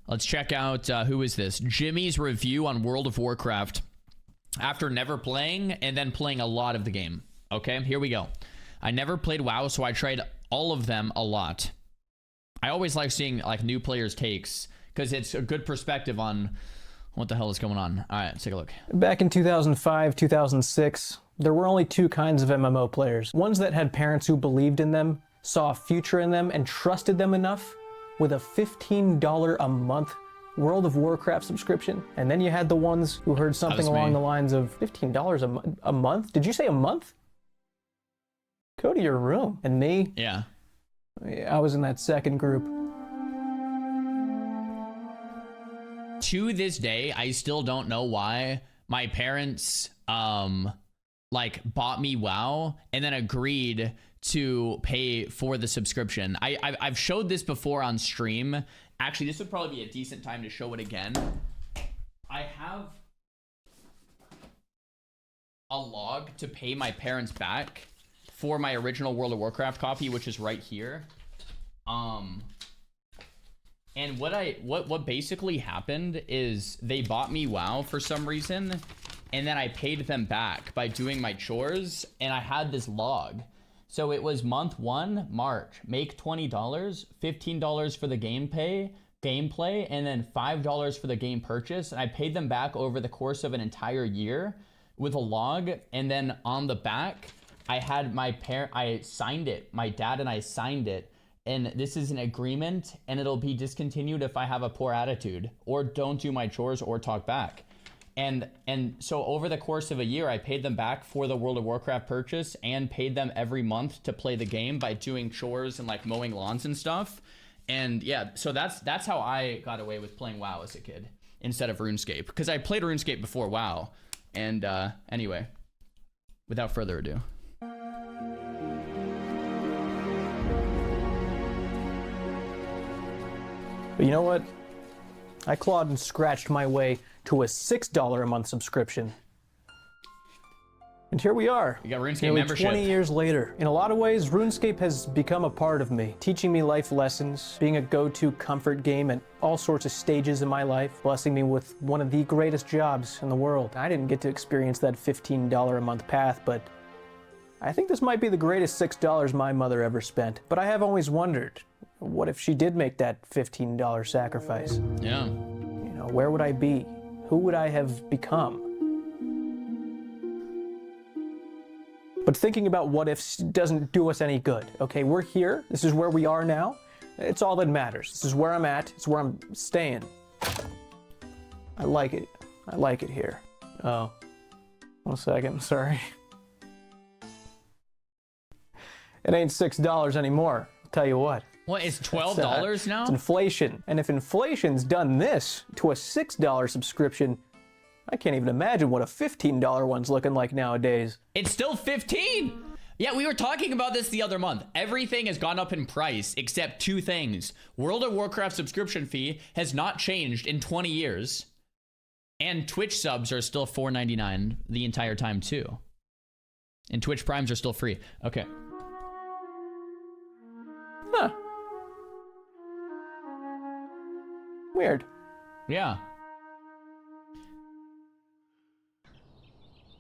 Let's check out, who is this? Jimmy's review on World of Warcraft after never playing and then playing a lot of the game. Okay, here we go. I never played WoW, so I tried all of them a lot. I always like seeing like new players' takes because it's a good perspective on what the hell is going on. All right, let's take a look. Back in 2005, 2006, there were only two kinds of MMO players. Ones that had parents who believed in them, saw a future in them, and trusted them enough with a $15 a month World of Warcraft subscription. And then you had the ones who heard something along the lines of $15 a month? Did you say a month? Go to your room. And me? Yeah. I was in that second group. To this day, I still don't know why my parents like bought me WoW and then agreed to pay for the subscription. I've showed this before on stream. Actually, this would probably be a decent time to show it again. I have a log to pay my parents back for my original World of Warcraft copy, which is right here. And what basically happened is they bought me WoW for some reason, and then I paid them back by doing my chores, and I had this log. So it was month 1, March, make $20, $15 for the gameplay, and then $5 for the game purchase. And I paid them back over the course of an entire year with a log. And then on the back, I had I signed it. My dad and I signed it. And this is an agreement, and it'll be discontinued if I have a poor attitude or don't do my chores or talk back. And so over the course of a year, I paid them back for the World of Warcraft purchase and paid them every month to play the game by doing chores and like mowing lawns and stuff. And yeah, so that's how I got away with playing WoW as a kid instead of RuneScape, because I played RuneScape before WoW. And anyway, without further ado. But you know what? I clawed and scratched my way to a $6 a month subscription. And here we are. You got RuneScape nearly membership. 20 years later. In a lot of ways, RuneScape has become a part of me, teaching me life lessons, being a go-to comfort game at all sorts of stages in my life, blessing me with one of the greatest jobs in the world. I didn't get to experience that $15 a month path, but I think this might be the greatest $6 my mother ever spent. But I have always wondered, what if she did make that $15 sacrifice? Yeah. You know, where would I be? Who would I have become? But thinking about what ifs doesn't do us any good. Okay, we're here. This is where we are now. It's all that matters. This is where I'm at. It's where I'm staying. I like it. I like it here. Oh, 1 second. Sorry. It ain't $6 anymore. I'll tell you what. What, it's $12 now? It's inflation. And if inflation's done this to a $6 subscription, I can't even imagine what a $15 one's looking like nowadays. It's still 15. Yeah, we were talking about this the other month. Everything has gone up in price except two things. World of Warcraft subscription fee has not changed in 20 years. And Twitch subs are still $4.99 the entire time too. And Twitch Primes are still free. Okay. Huh. Weird. Yeah.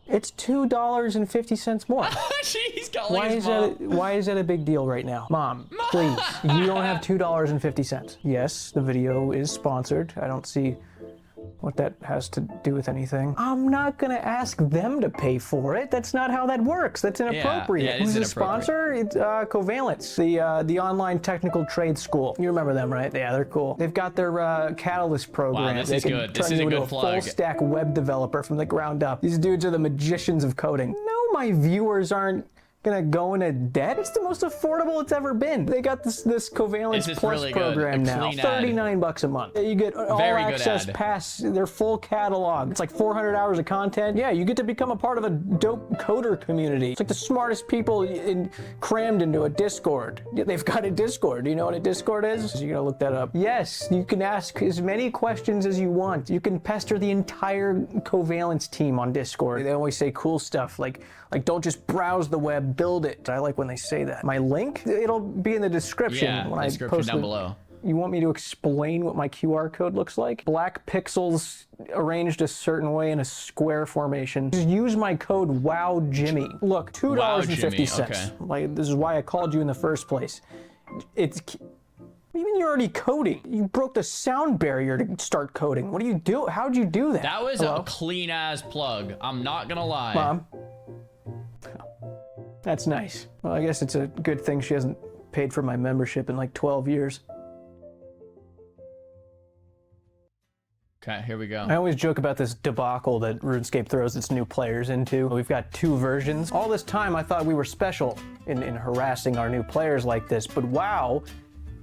It's $2.50 more. Jeez, got Why is that a big deal right now? Mom, please, you don't have $2.50. Yes, the video is sponsored. I don't see what that has to do with anything. I'm not gonna ask them to pay for it. That's not how that works. That's inappropriate. Yeah, Who's the sponsor? It's Covalence, the online technical trade school. You remember them, right? Yeah, they're cool. They've got their Catalyst program. Wow, this is good. This is a good plug. Full stack web developer from the ground up. These dudes are the magicians of coding. No, my viewers aren't gonna go into debt. It's the most affordable it's ever been. They got this Covalence Plus really program now. 39 bucks a month. You get all access pass, their full catalog. It's like 400 hours of content. Yeah, you get to become a part of a dope coder community. It's like the smartest people crammed into a Discord. They've got a Discord. Do you know what a Discord is? You're gonna look that up. Yes, you can ask as many questions as you want. You can pester the entire Covalence team on Discord. They always say cool stuff like don't just browse the web, build it. I like when they say that. My link, it'll be in the description when I post down below. You want me to explain what my QR code looks like? Black pixels arranged a certain way in a square formation. Just use my code WowJimmy. Look, $2.50. Okay. Like, this is why I called you in the first place. It's... Even you're already coding. You broke the sound barrier to start coding. What do you do? How'd you do that? That was a clean ass plug. I'm not gonna lie. Mom. That's nice. Well, I guess it's a good thing she hasn't paid for my membership in like 12 years. Okay, here we go. I always joke about this debacle that RuneScape throws its new players into. We've got 2 versions. All this time I thought we were special in harassing our new players like this, but WoW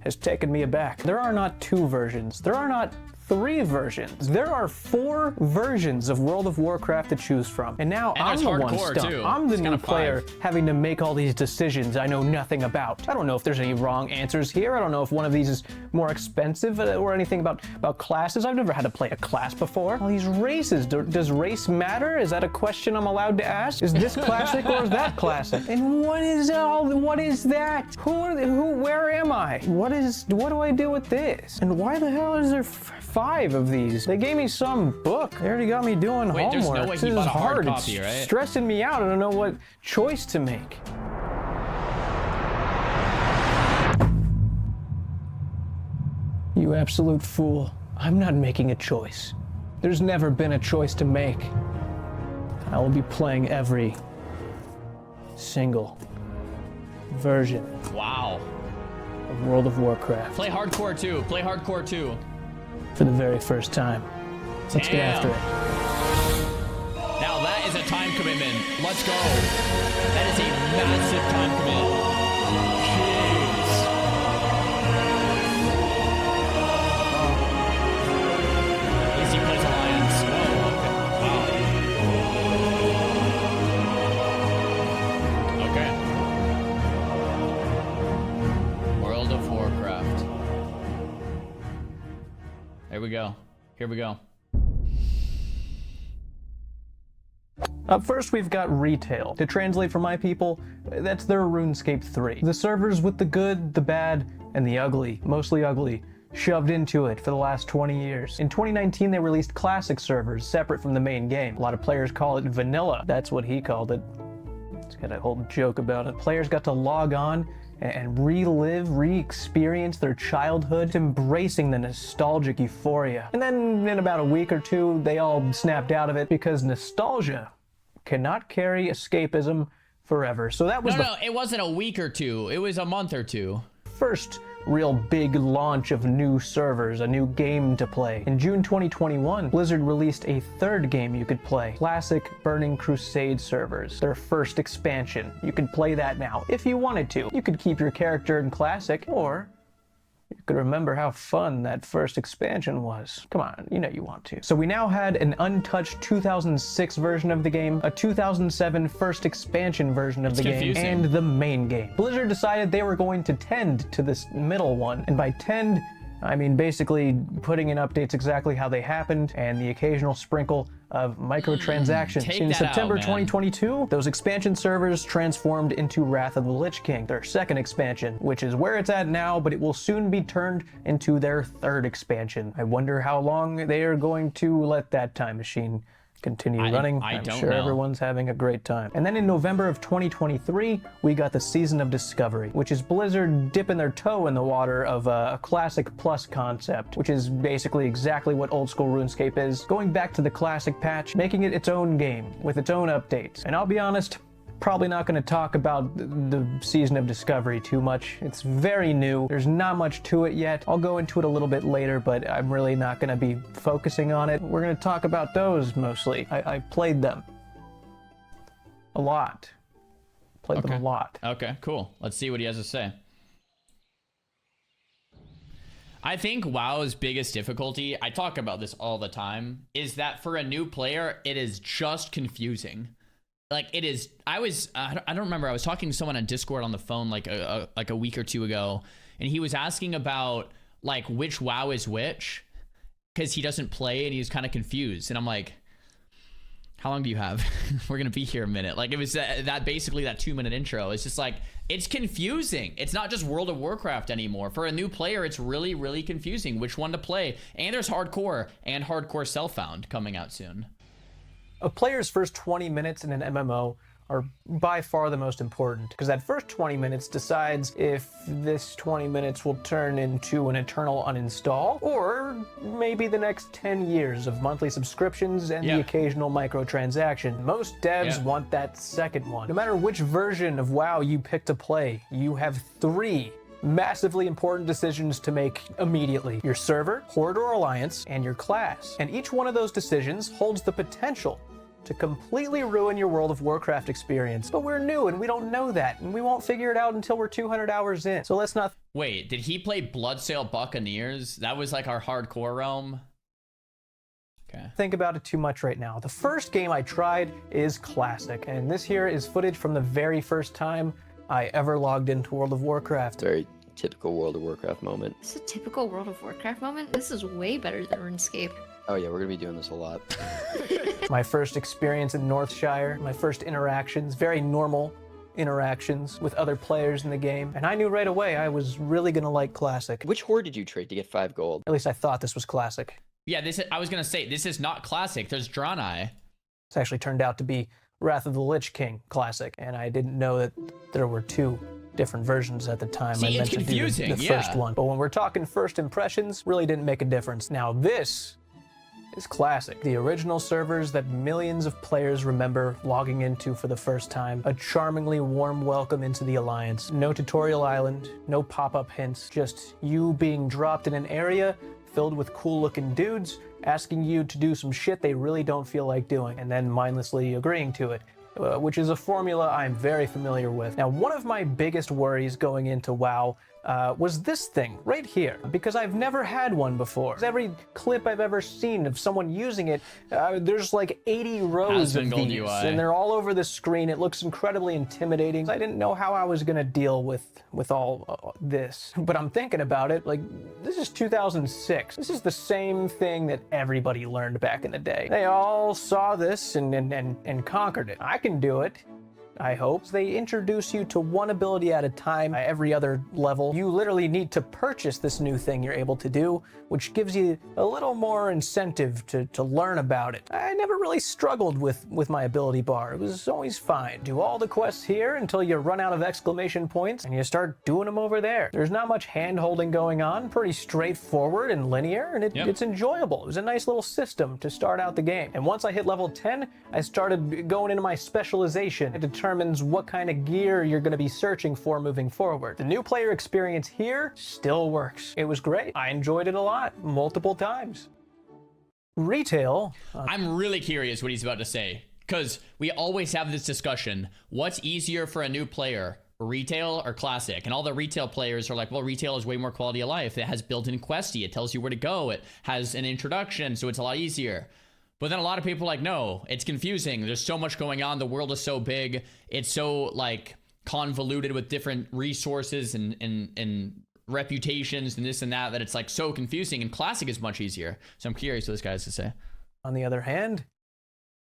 has taken me aback. There are not 2 versions. There are not 3 versions. There are 4 versions of World of Warcraft to choose from. And now I'm the one stuck. I'm the new player having to make all these decisions I know nothing about. I don't know if there's any wrong answers here. I don't know if one of these is more expensive or anything about classes. I've never had to play a class before. All these races, does race matter? Is that a question I'm allowed to ask? Is this classic or is that classic? And what is that? Where am I? What do I do with this? And why the hell is there 5 of these? They gave me some book. They already got me doing homework. There's no way this he is bought a hard hard. copy, It's right? stressing me out. I don't know what choice to make. You absolute fool. I'm not making a choice. There's never been a choice to make. I will be playing every single version Wow. of World of Warcraft Play hardcore too. Play hardcore too. for the very first time. Let's get after it. Now that is a time commitment. Let's go. That is a massive time commitment. Jeez. At least he plays Alliance. Oh, okay. Wow. Okay. World of Warcraft. There we go. Here we go. Up first, we've got retail. To translate for my people, that's their RuneScape 3. The servers with the good, the bad, and the ugly, mostly ugly, shoved into it for the last 20 years. In 2019, they released classic servers separate from the main game. A lot of players call it vanilla. That's what he called it. It's got a whole joke about it. Players got to log on and relive, re-experience their childhood, embracing the nostalgic euphoria. And then in about a week or 2, they all snapped out of it because nostalgia cannot carry escapism forever. So that was No, it wasn't a week or 2. It was a month or 2. first real big launch of new servers, a new game to play. In June 2021, Blizzard released a 3rd game you could play, Classic Burning Crusade servers, their first expansion. You could play that now if you wanted to. You could keep your character in Classic, or you could remember how fun that first expansion was. Come on, you know you want to. So we now had an untouched 2006 version of the game, a 2007 first expansion version of the game, and the main game. Blizzard decided they were going to tend to this middle one, and by tend, I mean basically putting in updates exactly how they happened and the occasional sprinkle of microtransactions. In September 2022, those expansion servers transformed into Wrath of the Lich King, their 2nd expansion, which is where it's at now, but it will soon be turned into their 3rd expansion. I wonder how long they are going to let that time machine continue running. I'm sure everyone's having a great time. And then in November of 2023, we got the Season of Discovery, which is Blizzard dipping their toe in the water of a Classic Plus concept, which is basically exactly what old school RuneScape is, going back to the Classic patch, making it its own game, with its own updates. And I'll be honest, probably not going to talk about the Season of Discovery too much. It's very new. There's not much to it yet. I'll go into it a little bit later, but I'm really not going to be focusing on it. We're going to talk about those mostly. I played them a lot. Played them a lot. Okay, cool. Let's see what he has to say. I think WoW's biggest difficulty, I talk about this all the time, is that for a new player, it is just confusing. Like it is, I don't remember, I was talking to someone on Discord on the phone like a week or 2 ago, and he was asking about like which WoW is which, because he doesn't play and he was kind of confused. And I'm like, How long do you have? We're gonna be here a minute. Like, it was that basically that 2-minute intro. It's just like, it's confusing. It's not just World of Warcraft anymore. For a new player, it's really, really confusing which one to play. And there's hardcore and hardcore self-found coming out soon. A player's first 20 minutes in an MMO are by far the most important, because that first 20 minutes decides if this 20 minutes will turn into an eternal uninstall, or maybe the next 10 years of monthly subscriptions and the occasional microtransaction. Most devs want that second one. No matter which version of WoW you pick to play, you have 3 massively important decisions to make immediately: your server, horde or alliance, and your class. And each one of those decisions holds the potential to completely ruin your World of Warcraft experience. But we're new and we don't know that, and we won't figure it out until we're 200 hours in. So let's not... Wait, did he play Bloodsail Buccaneers? That was like our hardcore realm? Okay. Think about it too much right now. The first game I tried is Classic, and this here is footage from the very first time I ever logged into World of Warcraft. Very typical World of Warcraft moment. This is a typical World of Warcraft moment? This is way better than RuneScape. Oh yeah, we're gonna be doing this a lot. My first experience in Northshire, my first interactions, very normal interactions with other players in the game, and I knew right away I was really gonna like Classic. Which horde did you trade to get 5 gold? At least I thought this was Classic. Yeah, I was gonna say, this is not Classic. There's Draenei. This actually turned out to be Wrath of the Lich King Classic, and I didn't know that there were 2 different versions at the time. See, I meant it's confusing, to do the first one. But when we're talking first impressions, really didn't make a difference. Now this is Classic. The original servers that millions of players remember logging into for the first time. A charmingly warm welcome into the Alliance. No tutorial island, no pop-up hints, just you being dropped in an area filled with cool-looking dudes asking you to do some shit they really don't feel like doing, and then mindlessly agreeing to it. Which is a formula I'm very familiar with. Now, one of my biggest worries going into WoW was this thing right here, because I've never had one before. Every clip I've ever seen of someone using it, there's like 80 rows of these, and they're all over the screen. It looks incredibly intimidating. I didn't know how I was gonna deal with all this, but I'm thinking about it, like, this is 2006. This is the same thing that everybody learned back in the day. They all saw this and conquered it. I can do it, I hope. They introduce you to one ability at a time at every other level. You literally need to purchase this new thing you're able to do, which gives you a little more incentive to learn about it. I never really struggled with my ability bar. It was always fine. Do all the quests here until you run out of exclamation points, and you start doing them over there. There's not much hand-holding going on, pretty straightforward and linear, and it's enjoyable. It was a nice little system to start out the game. And once I hit level 10, I started going into my specialization. It determines what kind of gear you're going to be searching for moving forward. The new player experience here still works. It was great. I enjoyed it a lot, multiple times. Retail. I'm really curious what he's about to say, because we always have this discussion. What's easier for a new player, retail or classic? And all the retail players are like, well, retail is way more quality of life. It has built-in questy. It tells you where to go. It has an introduction, so it's a lot easier. But then a lot of people are like, no, it's confusing. There's so much going on. The world is so big. It's so like convoluted with different resources and reputations and this and that it's like so confusing, and classic is much easier. So I'm curious what this guy has to say. On the other hand,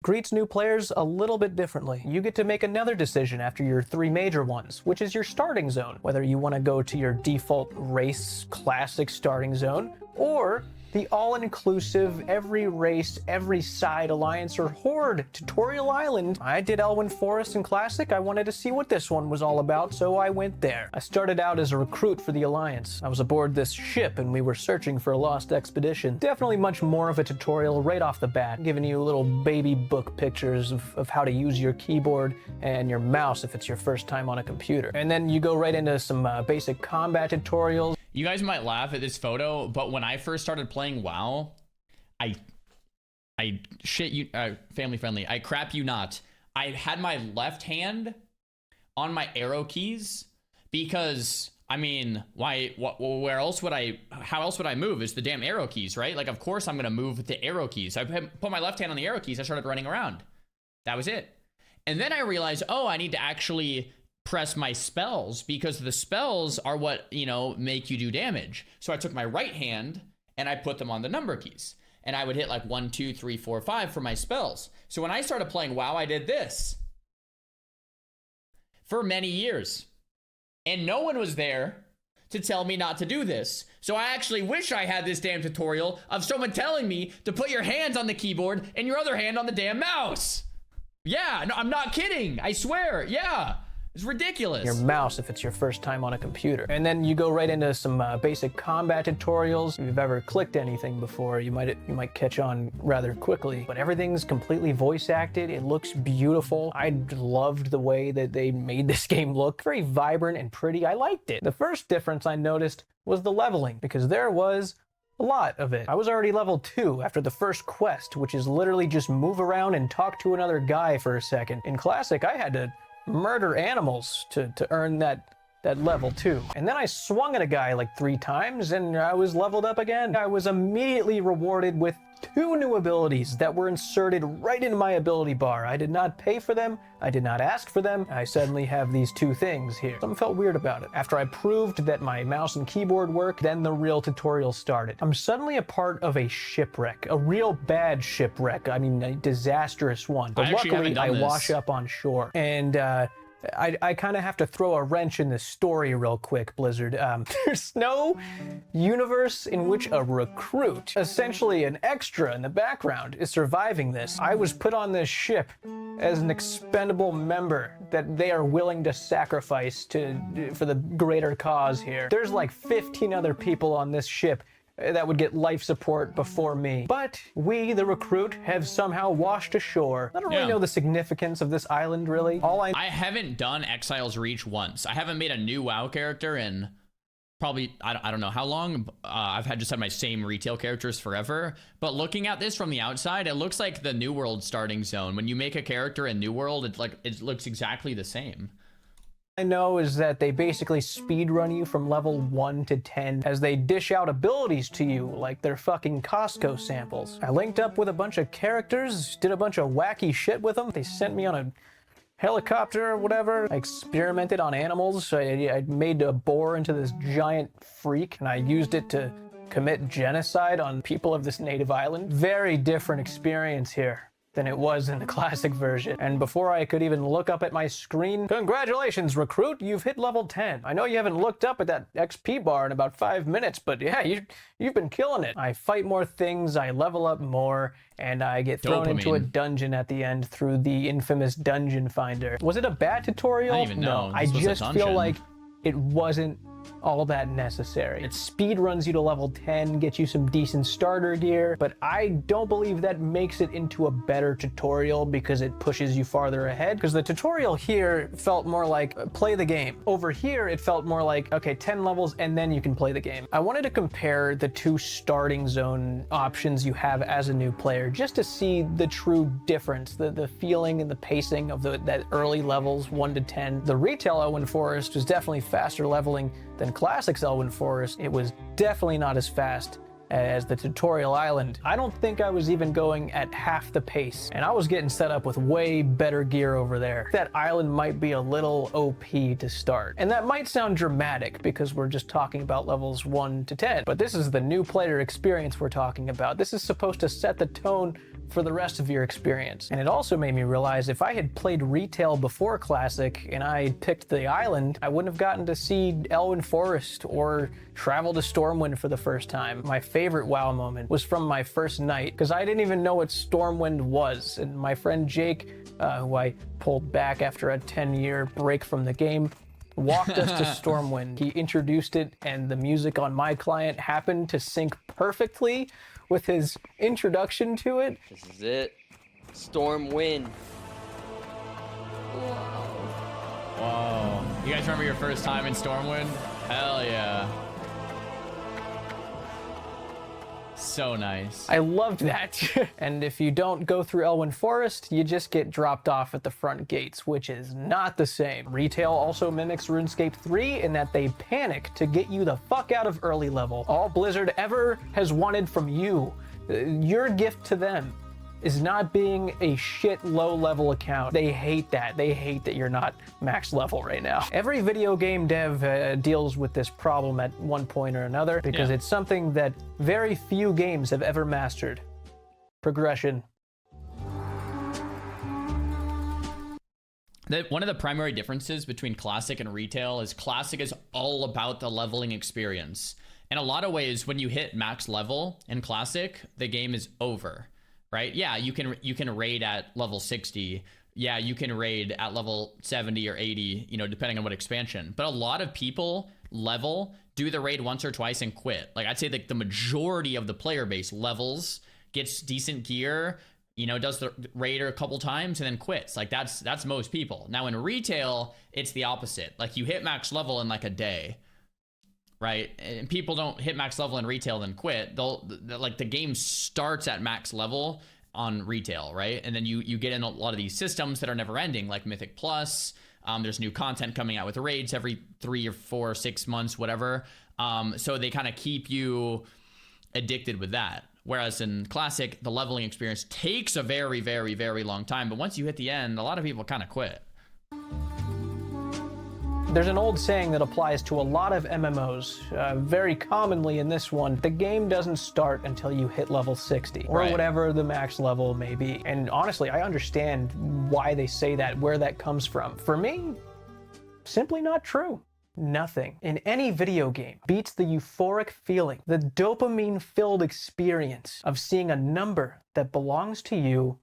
greets new players a little bit differently. You get to make another decision after your 3 major ones, which is your starting zone. Whether you want to go to your default race classic starting zone, or the all-inclusive, every race, every side, alliance, or horde tutorial island. I did Elwyn Forest in Classic. I wanted to see what this one was all about, so I went there. I started out as a recruit for the Alliance. I was aboard this ship, and we were searching for a lost expedition. Definitely much more of a tutorial right off the bat, giving you little baby book pictures of how to use your keyboard and your mouse if it's your first time on a computer. And then you go right into some basic combat tutorials. You guys might laugh at this photo, but when I first started playing WoW, I shit you, family friendly, I crap you not. I had my left hand on my arrow keys because, I mean, where else would how else would I move? It's the damn arrow keys, right? Like, of course I'm gonna move with the arrow keys. I put my left hand on the arrow keys, I started running around. That was it. And then I realized, oh, I need to actually press my spells, because the spells are what, you know, make you do damage. So I took my right hand and I put them on the number keys. and I would hit like 1, 2, 3, 4, 5 for my spells. So when I started playing WoW, I did this for many years. And no one was there to tell me not to do this. So I actually wish I had this damn tutorial of someone telling me to put your hands on the keyboard and your other hand on the damn mouse. Yeah, no, I'm not kidding. I swear, yeah. It's ridiculous. Your mouse if it's your first time on a computer. And then you go right into some basic combat tutorials. If you've ever clicked anything before, you might catch on rather quickly. But everything's completely voice acted. It looks beautiful. I loved the way that they made this game look very vibrant and pretty. I liked it. The first difference I noticed was the leveling, because there was a lot of it. I was already level 2 after the first quest, which is literally just move around and talk to another guy for a second. In Classic, I had to murder animals to earn that level 2. And then I swung at a guy like 3 times and I was leveled up again. I was immediately rewarded with 2 new abilities that were inserted right into my ability bar. I did not pay for them. I did not ask for them. I suddenly have these 2 things here. Something felt weird about it. After I proved that my mouse and keyboard work, then the real tutorial started. I'm suddenly a part of a shipwreck, a real bad shipwreck. I mean, a disastrous one. But luckily, I wash up on shore. And I kind of have to throw a wrench in this story real quick, Blizzard. There's no universe in which a recruit, essentially an extra in the background, is surviving this. I was put on this ship as an expendable member that they are willing to sacrifice for the greater cause here. There's like 15 other people on this ship that would get life support before me. But we, the recruit, have somehow washed ashore. I don't really know the significance of this island, really. I haven't done Exile's Reach once. I haven't made a new WoW character in probably, I don't know how long. I've just had my same retail characters forever. But looking at this from the outside, it looks like the New World starting zone. When you make a character in New World, it looks exactly the same. I know is that they basically speedrun you from level 1 to 10 as they dish out abilities to you like they're fucking Costco samples. I linked up with a bunch of characters, did a bunch of wacky shit with them. They sent me on a helicopter or whatever. I experimented on animals. I made a boar into this giant freak and I used it to commit genocide on people of this native island. Very different experience here than it was in the classic version. And before I could even look up at my screen, congratulations, recruit, you've hit level 10. I know you haven't looked up at that XP bar in about 5 minutes, but yeah, you've been killing it. I fight more things, I level up more, and I get thrown into a dungeon at the end through the infamous dungeon finder. Was it a bad tutorial? I don't even know. No, I just feel like it wasn't all that necessary. It speed runs you to level 10, gets you some decent starter gear, but I don't believe that makes it into a better tutorial because it pushes you farther ahead. Because the tutorial here felt more like play the game. Over here, it felt more like, okay, 10 levels and then you can play the game. I wanted to compare the 2 starting zone options you have as a new player just to see the true difference, the feeling and the pacing of that early levels 1 to 10. The retail Elwynn Forest was definitely faster leveling than Classic's Elwynn Forest. It was definitely not as fast as the tutorial island. I don't think I was even going at half the pace, and I was getting set up with way better gear over there. That island might be a little OP to start. And that might sound dramatic because we're just talking about levels 1 to 10, but this is the new player experience we're talking about. This is supposed to set the tone for the rest of your experience. And it also made me realize if I had played retail before Classic and I picked the island, I wouldn't have gotten to see Elwynn Forest or travel to Stormwind for the first time. My favorite WoW moment was from my first night because I didn't even know what Stormwind was. And my friend Jake, who I pulled back after a 10-year break from the game, walked us to Stormwind. He introduced it and the music on my client happened to sync perfectly with his introduction to it. This is it. Stormwind. Whoa. You guys remember your first time in Stormwind? Hell yeah. So nice. I loved that. And if you don't go through Elwynn Forest, you just get dropped off at the front gates, which is not the same. Retail also mimics RuneScape 3 in that they panic to get you the fuck out of early level. All Blizzard ever has wanted from you, your gift to them, is not being a shit low-level account. They hate that. They hate that you're not max level right now. Every video game dev deals with this problem at one point or another because it's something that very few games have ever mastered. progression. One of the primary differences between Classic and Retail is Classic is all about the leveling experience. In a lot of ways, when you hit max level in Classic, the game is over, right? Yeah, you can raid at level 60. Yeah, you can raid at level 70 or 80, you know, depending on what expansion. But a lot of people level, do the raid once or twice and quit. Like, I'd say that the majority of the player base levels, gets decent gear, you know, does the raider a couple times and then quits. Like, that's most people. Now in Retail, it's the opposite. Like, you hit max level in like a day, right? And people don't hit max level in Retail then quit. Like, the game starts at max level on Retail, right? And then you get in a lot of these systems that are never ending, like Mythic Plus. There's new content coming out with raids every 3 or 4 or 6 months, whatever. So they kind of keep you addicted with that. Whereas in Classic, the leveling experience takes a very, very, very long time. But once you hit the end, a lot of people kind of quit. There's an old saying that applies to a lot of MMOs. Very commonly in this one, the game doesn't start until you hit level 60 or whatever the max level may be. And honestly, I understand why they say that, where that comes from. For me, simply not true. Nothing in any video game beats the euphoric feeling, the dopamine-filled experience of seeing a number that belongs to you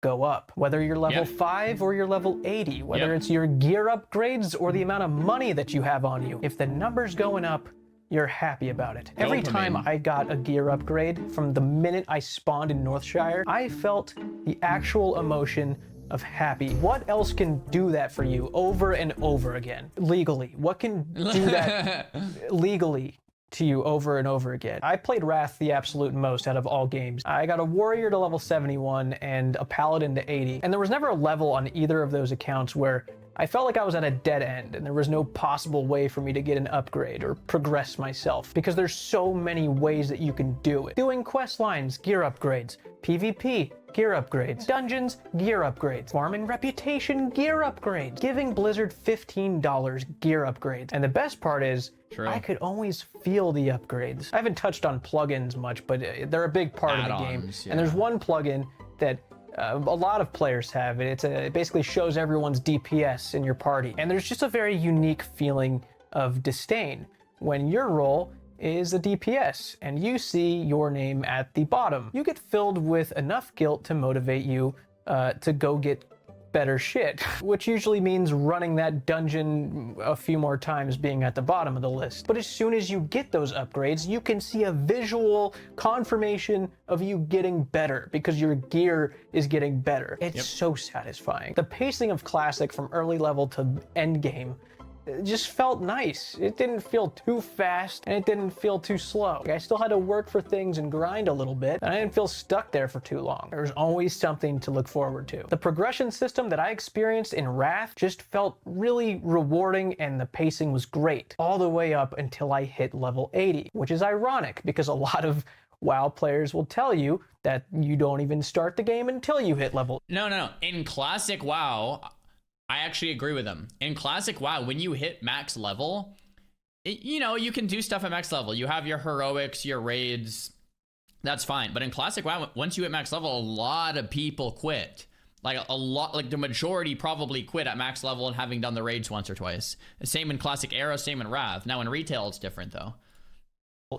go up. Whether you're level 5 or you're level 80, whether it's your gear upgrades or the amount of money that you have on you. If the number's going up, you're happy about it. Every time I got a gear upgrade, from the minute I spawned in Northshire, I felt the actual emotion of happy. What else can do that for you over and over again? Legally. What can do that legally to you over and over again? I played Wrath the absolute most out of all games. I got a warrior to level 71 and a paladin to 80. And there was never a level on either of those accounts where I felt like I was at a dead end and there was no possible way for me to get an upgrade or progress myself, because there's so many ways that you can do it. Doing quest lines, gear upgrades. PvP, gear upgrades. Dungeons, gear upgrades. Farming reputation, gear upgrades. Giving Blizzard $15 gear upgrades. And the best part is, I could always feel the upgrades. I haven't touched on plugins much, but they're a big part of the game. And there's one plugin that a lot of players have. It basically shows everyone's DPS in your party. And there's just a very unique feeling of disdain when your role is a DPS and you see your name at the bottom. You get filled with enough guilt to motivate you to go get better shit, which usually means running that dungeon a few more times, being at the bottom of the list. But as soon as you get those upgrades, you can see a visual confirmation of you getting better because your gear is getting better. It's so satisfying. The pacing of Classic from early level to end game, it just felt nice. It didn't feel too fast and it didn't feel too slow. I still had to work for things and grind a little bit, and I didn't feel stuck there for too long. There was always something to look forward to. The progression system that I experienced in Wrath just felt really rewarding, and the pacing was great all the way up until I hit level 80, which is ironic because a lot of WoW players will tell you that you don't even start the game until you hit level. No. In Classic WoW, I actually agree with them. In Classic WoW, when you hit max level, you know, you can do stuff at max level. You have your heroics, your raids, that's fine. But in Classic WoW, once you hit max level, a lot of people quit. Like the majority probably quit at max level and having done the raids once or twice. Same in Classic Era, same in Wrath. Now in Retail, it's different though.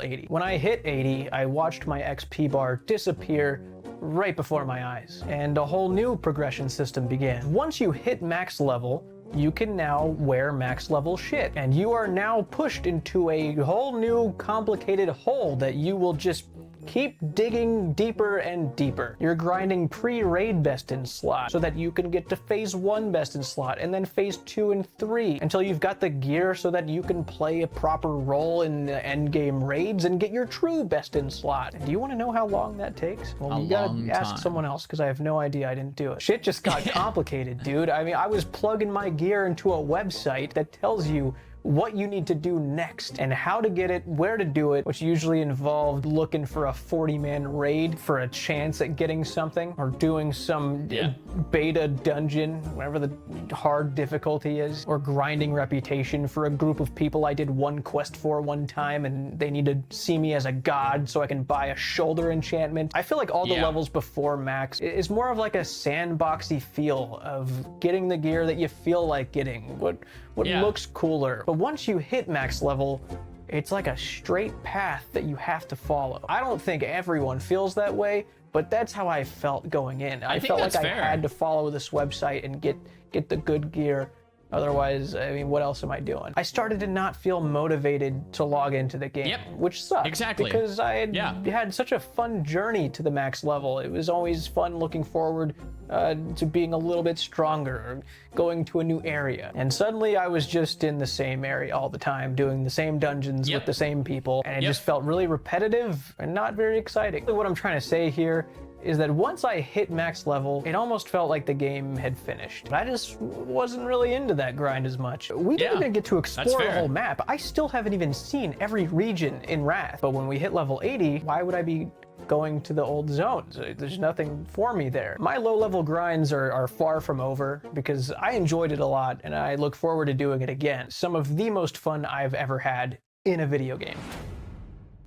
80. When I hit 80, I watched my XP bar disappear right before my eyes, and a whole new progression system began. Once you hit max level, you can now wear max level shit, and you are now pushed into a whole new complicated hole that you will just keep digging deeper and deeper. You're grinding pre-raid best in slot so that you can get to phase 1 best in slot, and then phase 2 and 3 until you've got the gear so that you can play a proper role in the end game raids and get your true best in slot. Do you want to know how long that takes? Well, you gotta ask someone else, because I have no idea. I didn't do it. Shit just got complicated, dude. I mean, I was plugging my gear into a website that tells you what you need to do next and how to get it, where to do it, which usually involved looking for a 40-man raid for a chance at getting something, or doing some beta dungeon, whatever the hard difficulty is, or grinding reputation for a group of people I did one quest for one time and they need to see me as a god so I can buy a shoulder enchantment. I feel like all the levels before max is more of like a sandboxy feel of getting the gear that you feel like getting, what looks cooler. But once you hit max level, it's like a straight path that you have to follow. I don't think everyone feels that way, but that's how I felt going in. I felt like I had to follow this website and get the good gear. Otherwise, I mean, what else am I doing? I started to not feel motivated to log into the game, which sucked. Exactly. Because I had such a fun journey to the max level. It was always fun looking forward to being a little bit stronger, or going to a new area. And suddenly I was just in the same area all the time, doing the same dungeons with the same people, and it just felt really repetitive and not very exciting. What I'm trying to say here is that once I hit max level, it almost felt like the game had finished. But I just wasn't really into that grind as much. We didn't even get to explore the whole map. I still haven't even seen every region in Wrath. But when we hit level 80, why would I be going to the old zones? There's nothing for me there. My low-level grinds are far from over because I enjoyed it a lot and I look forward to doing it again. Some of the most fun I've ever had in a video game.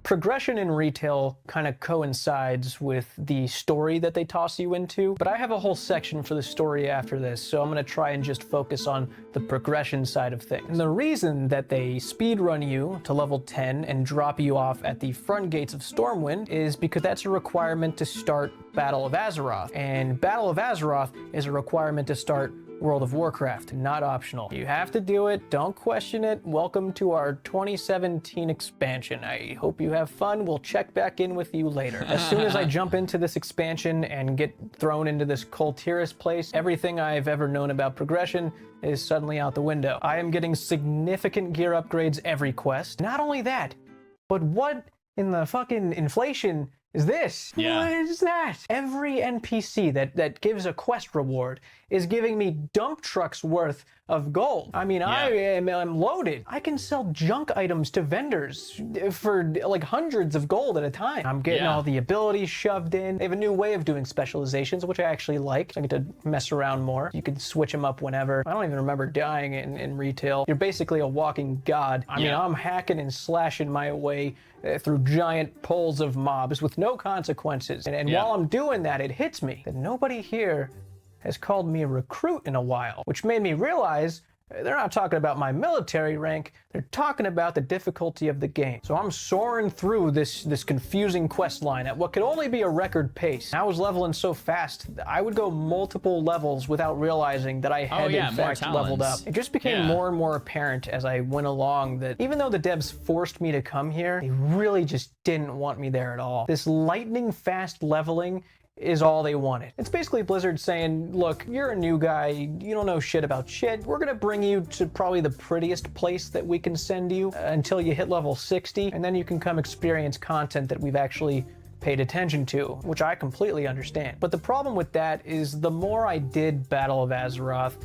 Progression in retail kind of coincides with the story that they toss you into, but I have a whole section for the story after this, so I'm going to try and just focus on the progression side of things. And the reason that they speedrun you to level 10 and drop you off at the front gates of Stormwind is because that's a requirement to start Battle of Azeroth, and Battle of Azeroth is a requirement to start World of Warcraft, not optional. You have to do it, don't question it. Welcome to our 2017 expansion. I hope you have fun. We'll check back in with you later. As soon as I jump into this expansion and get thrown into this Kultiris place, everything I've ever known about progression is suddenly out the window. I am getting significant gear upgrades every quest. Not only that, but what in the fucking inflation is this? What is that? Every NPC that gives a quest reward is giving me dump trucks worth of gold. I mean, I'm loaded. I can sell junk items to vendors for like hundreds of gold at a time. I'm getting all the abilities shoved in. They have a new way of doing specializations, which I actually like. So I get to mess around more. You can switch them up whenever. I don't even remember dying in retail. You're basically a walking god. I mean, I'm hacking and slashing my way through giant poles of mobs with no consequences. And while I'm doing that, it hits me that nobody here has called me a recruit in a while, which made me realize they're not talking about my military rank, they're talking about the difficulty of the game. So I'm soaring through this confusing quest line at what could only be a record pace. I was leveling so fast, I would go multiple levels without realizing that I had in fact leveled up. It just became more and more apparent as I went along that even though the devs forced me to come here, they really just didn't want me there at all. This lightning fast leveling is all they wanted. It's basically Blizzard saying, look, you're a new guy, you don't know shit about shit, we're gonna bring you to probably the prettiest place that we can send you until you hit level 60, and then you can come experience content that we've actually paid attention to, which I completely understand. But the problem with that is the more I did Battle of Azeroth,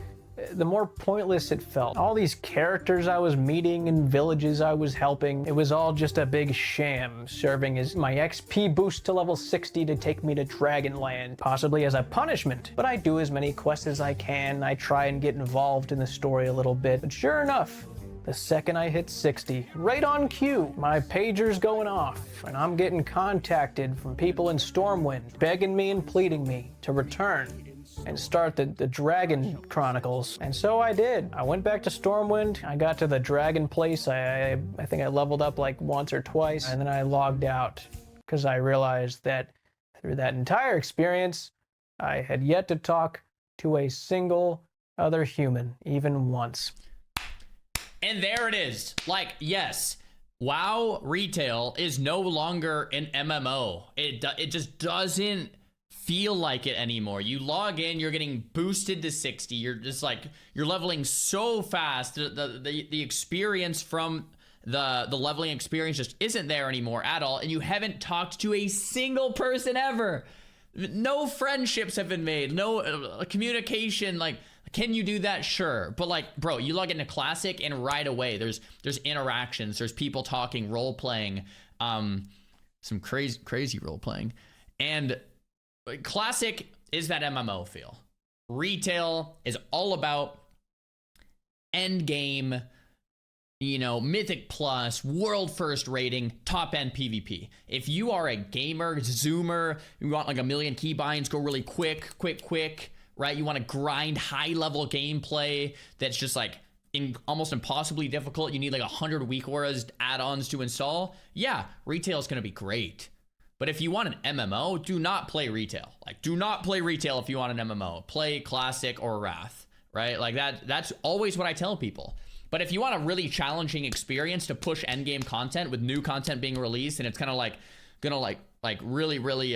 the more pointless it felt. All these characters I was meeting and villages I was helping, it was all just a big sham, serving as my XP boost to level 60 to take me to Dragonland, possibly as a punishment. But I do as many quests as I can, I try and get involved in the story a little bit, but sure enough, the second I hit 60, right on cue, my pager's going off, and I'm getting contacted from people in Stormwind, begging me and pleading me to return and start the Dragon Chronicles. And so I did. I went back to Stormwind, I got to the Dragon place, I think I leveled up like once or twice, and then I logged out, because I realized that through that entire experience, I had yet to talk to a single other human, even once. And there it is. Like, yes, WoW retail is no longer an MMO. It just doesn't feel like it anymore. You log in, you're getting boosted to 60. You're just like, you're leveling so fast. The experience from the leveling experience just isn't there anymore at all. And you haven't talked to a single person ever. No friendships have been made. No communication. Like Can you do that? Sure. But like, bro, you log into Classic and right away there's interactions, there's people talking, role playing, some crazy role playing. And Classic is that MMO feel. Retail is all about end game, you know, Mythic Plus, world first rating, top end PvP. If you are a gamer, zoomer, you want like a million keybinds, go really quick, right? You want to grind high level gameplay that's just like almost impossibly difficult. You need like 100 weak auras add-ons to install. Yeah, retail is going to be great. But if you want an MMO, do not play retail. Like, do not play retail if you want an MMO. Play Classic or Wrath, right? Like that's always what I tell people. But if you want a really challenging experience to push endgame content with new content being released, and it's kind of like gonna like really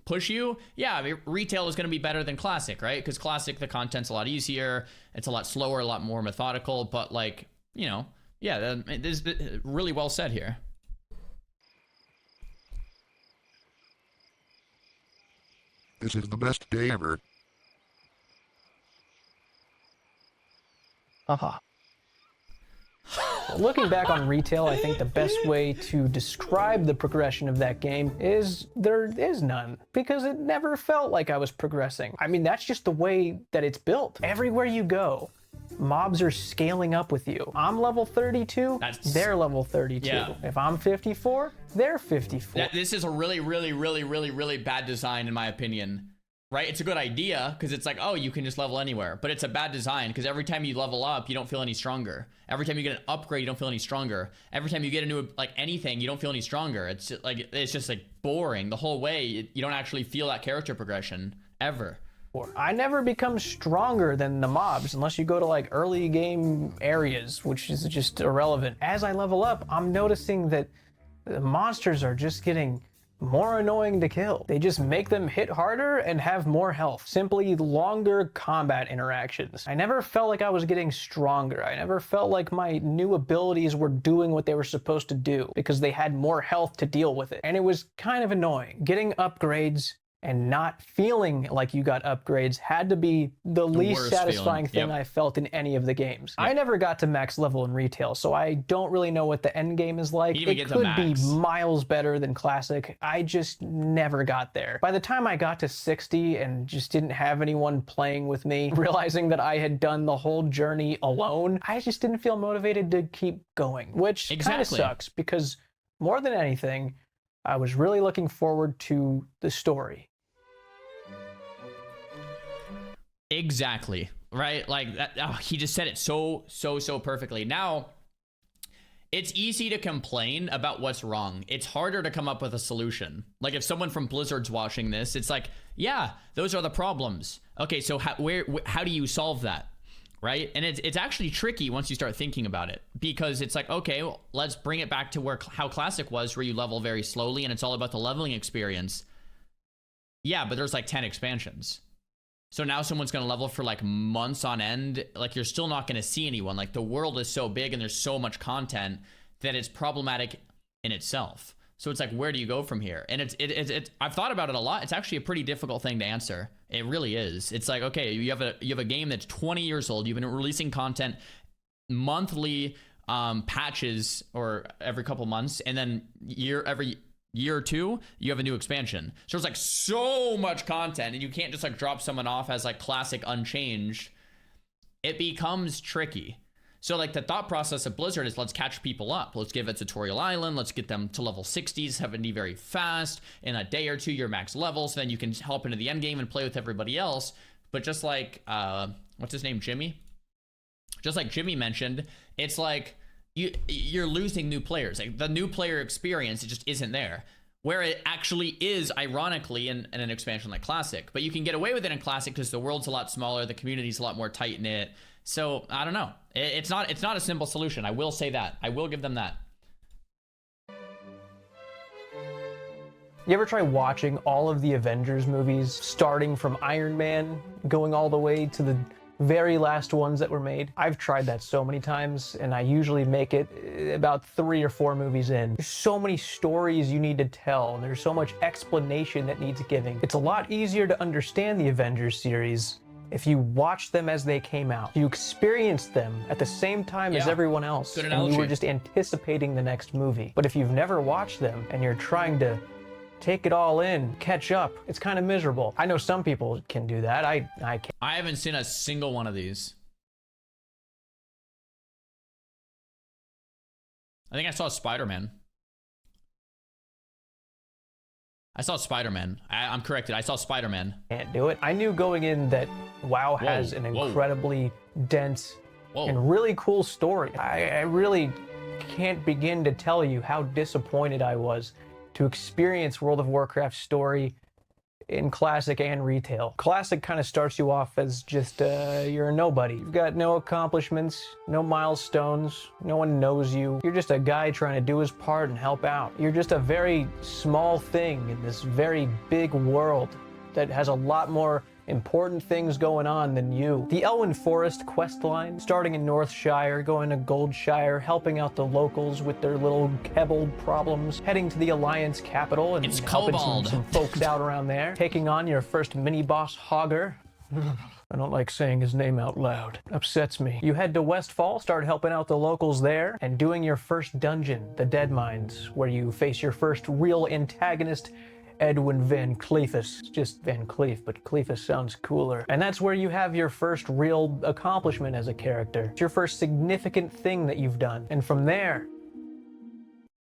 push you, yeah, I mean, retail is gonna be better than Classic, right? Because Classic, the content's a lot easier, it's a lot slower, a lot more methodical, but like, you know, yeah, this is really well said here. This is the best day ever. Haha. Looking back on retail, I think the best way to describe the progression of that game is there is none, because it never felt like I was progressing. I mean, that's just the way that it's built. Everywhere you go, mobs are scaling up with you. I'm level 32, they're level 32. Yeah. If I'm 54, they're 54. This is a really bad design in my opinion. Right? It's a good idea because it's like, oh, you can just level anywhere, but it's a bad design because every time you level up, you don't feel any stronger. Every time you get an upgrade, you don't feel any stronger. Every time you get a new, like anything, you don't feel any stronger. It's just like boring the whole way. You don't actually feel that character progression ever. I never become stronger than the mobs unless you go to like early game areas, which is just irrelevant. As I level up, I'm noticing that the monsters are just getting more annoying to kill. They just make them hit harder and have more health. Simply longer combat interactions. I never felt like I was getting stronger. I never felt like my new abilities were doing what they were supposed to do because they had more health to deal with it. And it was kind of annoying. Getting upgrades and not feeling like you got upgrades had to be the least satisfying thing I felt in any of the games. I never got to max level in retail, so I don't really know what the end game is like. It could be miles better than Classic. I just never got there. By the time I got to 60 and just didn't have anyone playing with me, realizing that I had done the whole journey alone, I just didn't feel motivated to keep going, which kind of sucks because more than anything, I was really looking forward to the story. Exactly, right? Like that, oh, he just said it so perfectly. Now, it's easy to complain about what's wrong. It's harder to come up with a solution. Like if someone from Blizzard's watching this, it's like, yeah, those are the problems. Okay, so how do you solve that? Right? And it's actually tricky once you start thinking about it, because it's like, okay, well, let's bring it back to how Classic was, where you level very slowly and it's all about the leveling experience. Yeah, but there's like 10 expansions. So now someone's going to level for like months on end. Like you're still not going to see anyone. Like the world is so big and there's so much content that it's problematic in itself. So it's like, where do you go from here? And it's I've thought about it a lot. It's actually a pretty difficult thing to answer. It really is. It's like, okay, you have a game that's 20 years old. You've been releasing content monthly patches or every couple months, and then every year or two, you have a new expansion. So there's like so much content, and you can't just like drop someone off as like Classic unchanged. It becomes tricky. So like the thought process of Blizzard is, let's catch people up. Let's give a tutorial island. Let's get them to level 60s, have it be very fast. In a day or two, you're max level, so then you can help into the end game and play with everybody else. But just like, what's his name, Jimmy? Just like Jimmy mentioned, it's like you're losing new players. Like the new player experience, it just isn't there. Where it actually is, ironically, in an expansion like Classic. But you can get away with it in Classic because the world's a lot smaller, the community's a lot more tight-knit. So, I don't know. It's not a simple solution. I will say that. I will give them that. You ever try watching all of the Avengers movies, starting from Iron Man, going all the way to the very last ones that were made? I've tried that so many times, and I usually make it about 3 or 4 movies in. There's so many stories you need to tell, and there's so much explanation that needs giving. It's a lot easier to understand the Avengers series if you watched them as they came out, you experienced them at the same time as everyone else, Good and analogy. you were just anticipating the next movie. But if you've never watched them and you're trying to take it all in, catch up, it's kind of miserable. I know some people can do that. I can't. I haven't seen a single one of these. I think I saw Spider-Man. I'm corrected. I saw Spider-Man. Can't do it. I knew going in that WoW has an incredibly dense and really cool story. I really can't begin to tell you how disappointed I was to experience World of Warcraft's story in Classic and Retail. Classic kind of starts you off as just, you're a nobody. You've got no accomplishments, no milestones, no one knows you. You're just a guy trying to do his part and help out. You're just a very small thing in this very big world that has a lot more important things going on than you. The Elwyn Forest quest line, starting in Northshire, going to Goldshire, helping out the locals with their little Kebble problems, heading to the Alliance capital and helping some folks out around there, taking on your first mini-boss Hogger. I don't like saying his name out loud. Upsets me. You head to Westfall, start helping out the locals there, and doing your first dungeon, the Dead Mines, where you face your first real antagonist, Edwin Van Cleefus. It's just Van Cleef, but Cleefus sounds cooler. And that's where you have your first real accomplishment as a character. It's your first significant thing that you've done. And from there,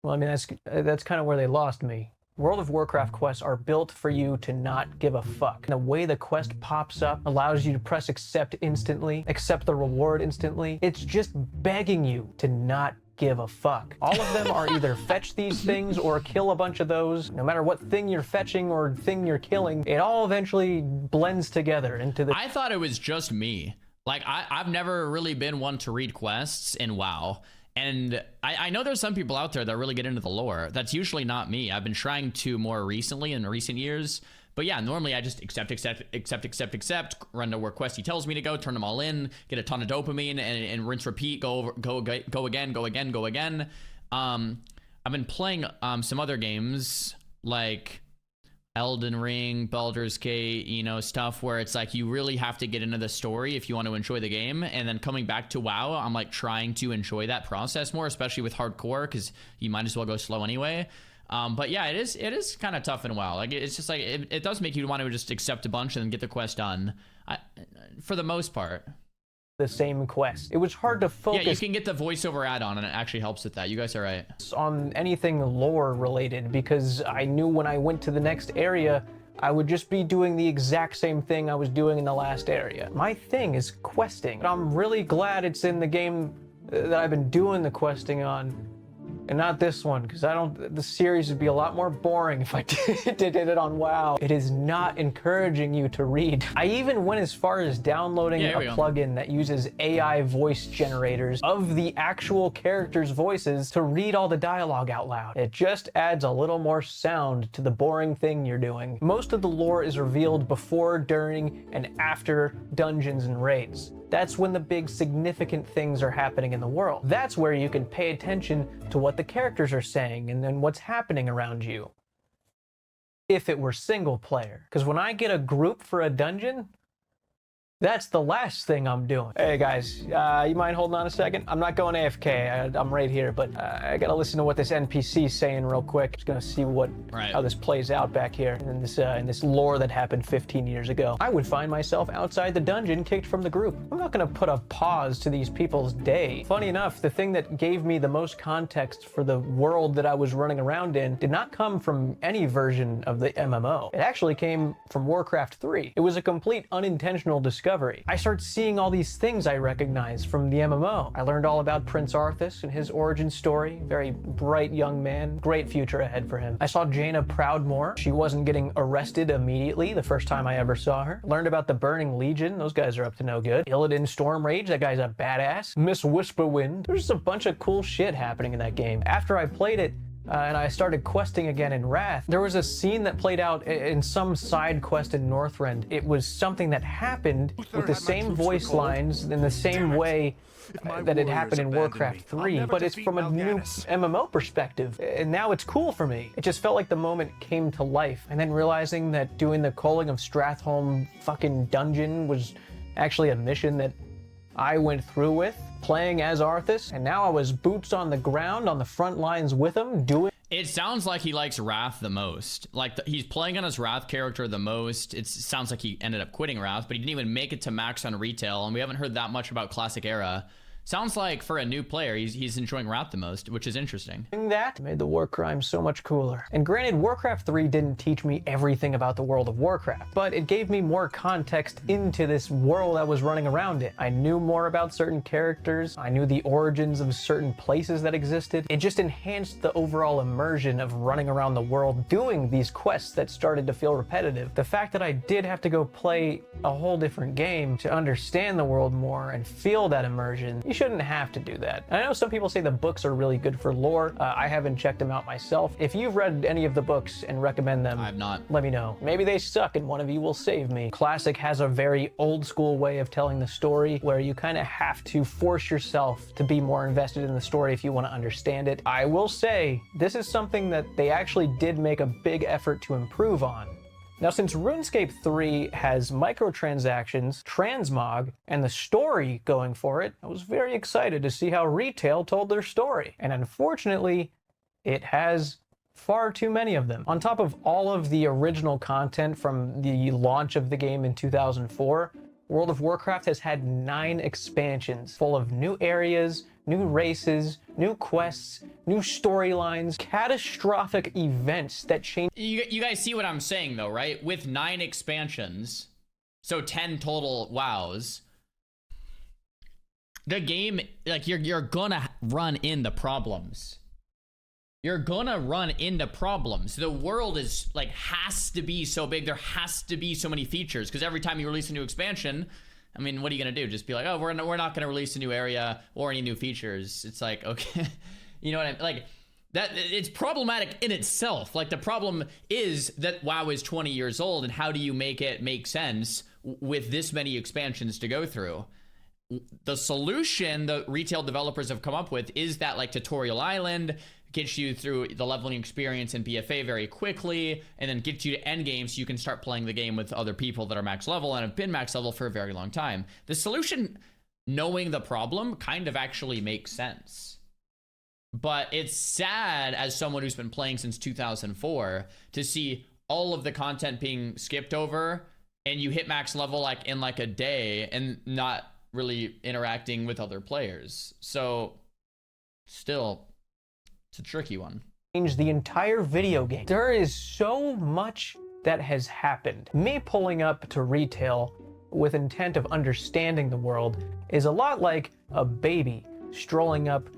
well, I mean, that's kind of where they lost me. World of Warcraft quests are built for you to not give a fuck. The way the quest pops up allows you to press accept instantly, accept the reward instantly. It's just begging you to not give a fuck. All of them are either fetch these things or kill a bunch of those. No matter what thing you're fetching or thing you're killing, it all eventually blends together into the... I thought it was just me. Like, I've never really been one to read quests in WoW. And I know there's some people out there that really get into the lore. That's usually not me. I've been trying to more recently in recent years. But yeah, normally I just accept, run to where quest he tells me to go, turn them all in, get a ton of dopamine, and rinse, repeat, go again. I've been playing some other games like Elden Ring, Baldur's Gate, you know, stuff where it's like you really have to get into the story if you want to enjoy the game. And then coming back to WoW, I'm like trying to enjoy that process more, especially with hardcore, because you might as well go slow anyway. But yeah, it is kind of tough in WoW. Like, it's just like, it does make you want to just accept a bunch and then get the quest done, for the most part. The same quest. It was hard to focus. Yeah, you can get the voiceover add-on, and it actually helps with that. You guys are right. On anything lore related, because I knew when I went to the next area, I would just be doing the exact same thing I was doing in the last area. My thing is questing. I'm really glad it's in the game that I've been doing the questing on, and not this one, because the series would be a lot more boring if I did it on WoW. It is not encouraging you to read. I even went as far as downloading a plugin that uses AI voice generators of the actual characters' voices to read all the dialogue out loud. It just adds a little more sound to the boring thing you're doing. Most of the lore is revealed before, during, and after dungeons and raids. That's when the big significant things are happening in the world. That's where you can pay attention to what the characters are saying and then what's happening around you. If it were single player. Because when I get a group for a dungeon, that's the last thing I'm doing. Hey guys, you mind holding on a second? I'm not going AFK, I'm right here, but I gotta listen to what this NPC's saying real quick. Just gonna see how this plays out back here in this lore that happened 15 years ago. I would find myself outside the dungeon, kicked from the group. I'm not gonna put a pause to these people's day. Funny enough, the thing that gave me the most context for the world that I was running around in did not come from any version of the MMO. It actually came from Warcraft 3. It was a complete unintentional discovery. I started seeing all these things I recognized from the MMO. I learned all about Prince Arthas and his origin story. Very bright young man. Great future ahead for him. I saw Jaina Proudmoore. She wasn't getting arrested immediately the first time I ever saw her. Learned about the Burning Legion. Those guys are up to no good. Illidan Stormrage. That guy's a badass. Miss Whisperwind. There's just a bunch of cool shit happening in that game. After I played it, and I started questing again in Wrath, there was a scene that played out in some side quest in Northrend. It was something that happened with the same voice lines in the same way that it happened in Warcraft 3, but it's from a new MMO perspective, and now it's cool for me. It just felt like the moment came to life, and then realizing that doing the Calling of Stratholme fucking dungeon was actually a mission that I went through with, playing as Arthas, and now I was boots on the ground on the front lines with him, doing... It sounds like he likes Wrath the most. Like, he's playing on his Wrath character the most. It sounds like he ended up quitting Wrath, but he didn't even make it to max on retail, and we haven't heard that much about Classic Era. Sounds like for a new player, he's enjoying Wrath the most, which is interesting. That made the war crime so much cooler. And granted, Warcraft 3 didn't teach me everything about the world of Warcraft, but it gave me more context into this world I was running around in. I knew more about certain characters, I knew the origins of certain places that existed. It just enhanced the overall immersion of running around the world doing these quests that started to feel repetitive. The fact that I did have to go play a whole different game to understand the world more and feel that immersion, you shouldn't have to do that. And I know some people say the books are really good for lore. I haven't checked them out myself. If you've read any of the books and recommend them, I've not. Let me know. Maybe they suck and one of you will save me. Classic has a very old school way of telling the story where you kind of have to force yourself to be more invested in the story if you want to understand it. I will say, this is something that they actually did make a big effort to improve on. Now, since RuneScape 3 has microtransactions, transmog, and the story going for it, I was very excited to see how retail told their story. And unfortunately, it has far too many of them. On top of all of the original content from the launch of the game in 2004, World of Warcraft has had 9 expansions full of new areas, new races, new quests, new storylines, catastrophic events that change. You guys see what I'm saying though, right? With 9 expansions, so 10 total WoWs, the game, like, you're gonna run into problems. You're gonna run into problems. The world is like, has to be so big. There has to be so many features, because every time you release a new expansion, I mean, what are you gonna do? Just be like, oh, we're not gonna release a new area or any new features. It's like, okay, you know what I mean? Like, that, it's problematic in itself. Like, the problem is that WoW is 20 years old, and how do you make it make sense with this many expansions to go through? The solution the retail developers have come up with is that, like, tutorial island gets you through the leveling experience in BFA very quickly, and then gets you to end game so you can start playing the game with other people that are max level and have been max level for a very long time. The solution, knowing the problem, kind of actually makes sense. But it's sad, as someone who's been playing since 2004, to see all of the content being skipped over, and you hit max level like in like a day and not really interacting with other players. So still, it's a tricky one. Change the entire video game. There is so much that has happened. Me pulling up to retail with intent of understanding the world is a lot like a baby strolling up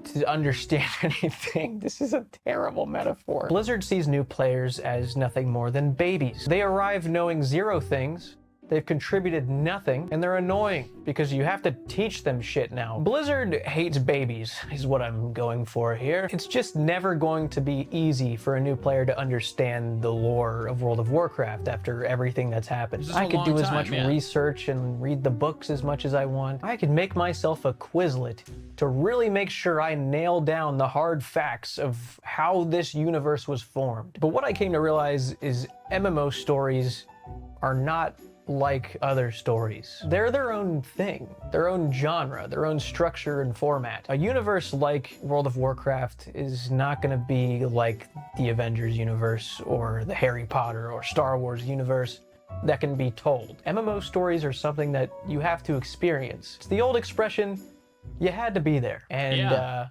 to understand anything. This is a terrible metaphor. Blizzard sees new players as nothing more than babies. They arrive knowing 0 things, they've contributed nothing, and they're annoying because you have to teach them shit now. Blizzard hates babies, is what I'm going for here. It's just never going to be easy for a new player to understand the lore of World of Warcraft after everything that's happened. I could do as much research and read the books as much as I want. I could make myself a Quizlet to really make sure I nail down the hard facts of how this universe was formed. But what I came to realize is MMO stories are not like other stories. They're their own thing, their own genre, their own structure and format. A universe like World of Warcraft is not going to be like the Avengers universe or the Harry Potter or Star Wars universe that can be told. MMO stories are something that you have to experience. It's the old expression, you had to be there. And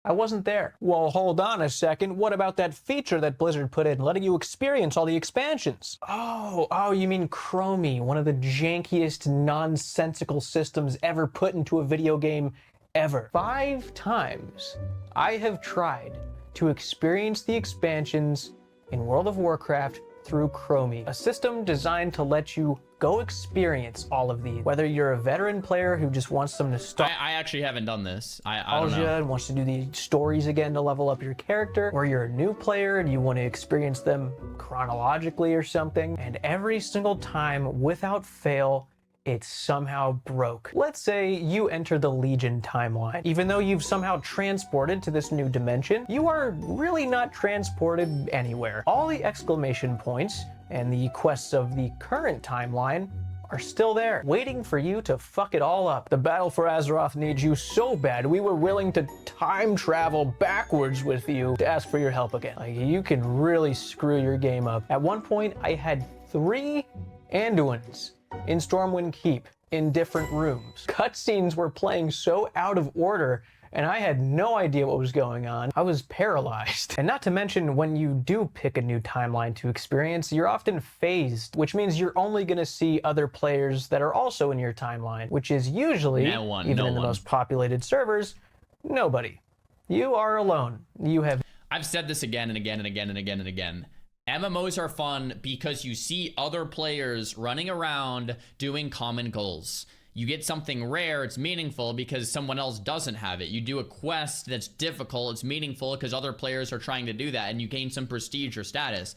I wasn't there. Well, hold on a second. What about that feature that Blizzard put in, letting you experience all the expansions? Oh, you mean Chromie, one of the jankiest, nonsensical systems ever put into a video game ever. 5 times I have tried to experience the expansions in World of Warcraft through Chromie, a system designed to let you go experience all of these. Whether you're a veteran player who just wants some nostalgia, I actually haven't done this. I don't know. And wants to do the stories again to level up your character, or you're a new player and you want to experience them chronologically or something, and every single time, without fail, it's somehow broke. Let's say you enter the Legion timeline. Even though you've somehow transported to this new dimension, you are really not transported anywhere. All the exclamation points and the quests of the current timeline are still there, waiting for you to fuck it all up. The battle for Azeroth needs you so bad, we were willing to time travel backwards with you to ask for your help again. Like, you can really screw your game up. At one point, I had 3 Anduins in Stormwind Keep in different rooms. Cutscenes were playing so out of order, and I had no idea what was going on. I was paralyzed. And not to mention, when you do pick a new timeline to experience, you're often phased, which means you're only gonna see other players that are also in your timeline, which is usually, even in the most populated servers, nobody. You are alone. You have... I've said this again and again and again and again and again. MMOs are fun because you see other players running around doing common goals. You get something rare, it's meaningful because someone else doesn't have it. You do a quest that's difficult, it's meaningful because other players are trying to do that, and you gain some prestige or status.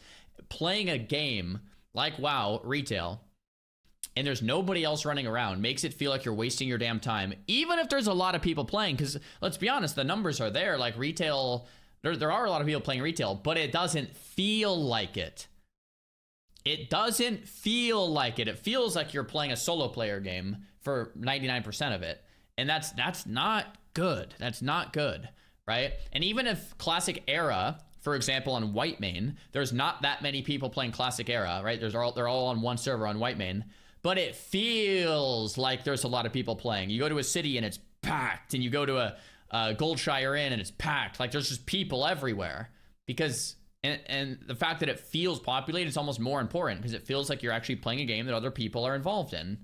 Playing a game like WoW retail, and there's nobody else running around, makes it feel like you're wasting your damn time, even if there's a lot of people playing, because let's be honest, the numbers are there. Like retail, there are a lot of people playing retail, but it doesn't feel like it. It doesn't feel like it. It feels like you're playing a solo player game for 99% of it. And that's not good. That's not good, right? And even if Classic Era, for example, on Whitemane, there's not that many people playing Classic Era, right? They're all on one server on Whitemane, but it feels like there's a lot of people playing. You go to a city and it's packed, and you go to a Goldshire Inn and it's packed. Like, there's just people everywhere. Because and the fact that it feels populated is almost more important, because it feels like you're actually playing a game that other people are involved in.